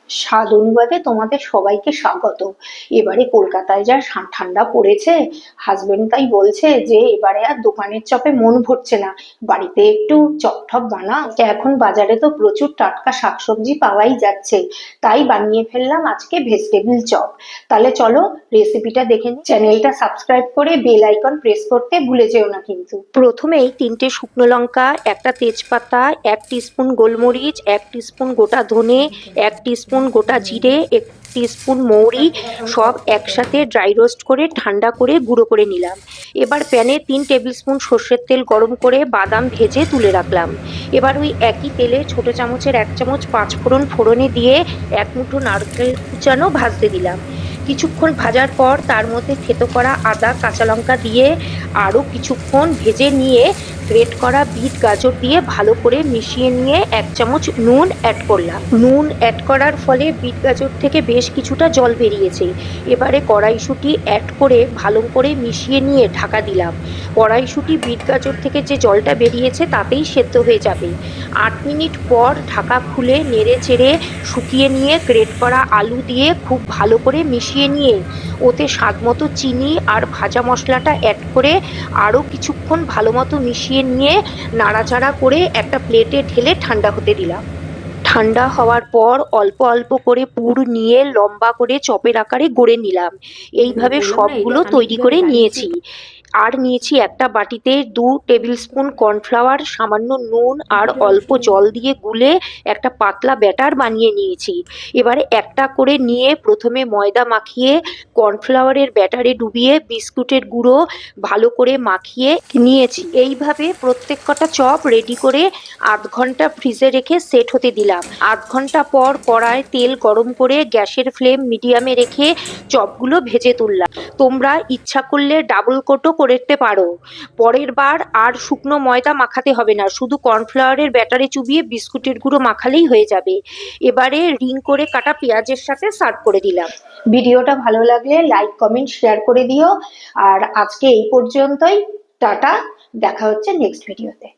স্বাদ অনুবাদে তোমাদের সবাইকে স্বাগত। এবারে কলকাতায় যা ঠান্ডা পড়েছে, হাজবেন্ড তাই বলছে যে এবারে আর দোকানের চপে মন ভরছে না, বাড়িতে একটু চপ টপ বানা। এখন বাজারে তো প্রচুর টাটকা শাকসবজি পাওয়াই যাচ্ছে, তাই বানিয়ে ফেললাম আজকে ভেজিটেবিল চপ। তাহলে চলো রেসিপিটা দেখে নিই। চ্যানেলটা সাবস্ক্রাইব করে বেল আইকন প্রেস করতে ভুলে যেও না কিন্তু। প্রথমেই 3টে শুকনো লঙ্কা, একটা তেজপাতা, 1 টিস্পুন গোলমরিচ, 1 টিস্পুন গোটা ধনে, 1 টিস্পুন গোটা জিরে, 1 টিস্পুন মৌরি সব একসাথে ড্রাই রোস্ট করে ঠান্ডা করে গুঁড়ো করে নিলাম। এবার প্যানে 3 টেবিল স্পুন সর্ষের তেল গরম করে বাদাম ভেজে তুলে রাখলাম। এবার ওই একই তেলে ছোট চামচের 1 চামচ পাঁচফোড়ন ফোড়নে দিয়ে 1 মুঠো নারকেল কুচানো ভাজতে দিলাম। কিছুক্ষণ ভাজার পর তার মধ্যে থেতো করা আদা কাঁচা লঙ্কা দিয়ে আরও কিছুক্ষণ ভেজে নিয়ে গ্রেট করা বিট গাজর দিয়ে ভালো করে মিশিয়ে নিয়ে 1 চামচ নুন অ্যাড করলাম। নুন অ্যাড করার ফলে বিট গাজর থেকে বেশ কিছুটা জল বেরিয়েছে। এবারে কড়াইশুঁটি অ্যাড করে ভালো করে মিশিয়ে নিয়ে ঢাকা দিলাম। কড়াইশুঁটি বিট গাজর থেকে যে জলটা বেরিয়েছে তাতেই সেদ্ধ হয়ে যাবে। 8 মিনিট পর ঢাকা খুলে নেড়ে চেড়ে শুকিয়ে নিয়ে গ্রেট করা আলু দিয়ে খুব ভালো করে মিশিয়ে নিয়ে ওতে স্বাদ মতো চিনি আর ভাজা মশলাটা অ্যাড করে আরও কিছুক্ষণ ভালো মতো মিশিয়ে নিয়ে নাড়াচাড়া করে একটা প্লেটে ঢেলে ঠান্ডা হতে দিলাম। ঠান্ডা হওয়ার পর অল্প অল্প করে পুর নিয়ে লম্বা করে চপের আকারে গড়ে নিলাম। এইভাবে সবগুলো তৈরি করে নিয়েছি। আর নিয়েছি একটা বাটিতে 2 টেবিল স্পুন কর্নফ্লাওয়ার, সামান্য নুন আর অল্প জল দিয়ে গুলে একটা পাতলা ব্যাটার বানিয়ে নিয়েছি। এবারে একটা করে নিয়ে প্রথমে ময়দা মাখিয়ে কর্নফ্লাওয়ারের ব্যাটারে ডুবিয়ে বিস্কুটের গুঁড়ো ভালো করে মাখিয়ে নিয়েছি। এইভাবে প্রত্যেক কটা চপ রেডি করে 8 ঘন্টা ফ্রিজে রেখে সেট হতে দিলাম। 8 ঘন্টা পর কড়ায় তেল গরম করে গ্যাসের ফ্লেম মিডিয়ামে রেখে চপগুলো ভেজে তুললাম। তোমরা ইচ্ছা করলে ডাবল কোটও করতে পারো। পরের বার আর শুকনো ময়দা মাখাতে হবে না, শুধু কর্নফ্লাওয়ারের ব্যাটারে চুবিয়ে বিস্কুটের গুঁড়ো মাখালেই হয়ে যাবে। এবারে রিং করে কাটা পেঁয়াজের সাথে সার্ভ করে দিলাম। ভিডিওটা ভালো লাগলে লাইক কমেন্ট শেয়ার করে দিও। আর আজকে এই পর্যন্তই। টাটা, দেখা হচ্ছে নেক্সট ভিডিওতে।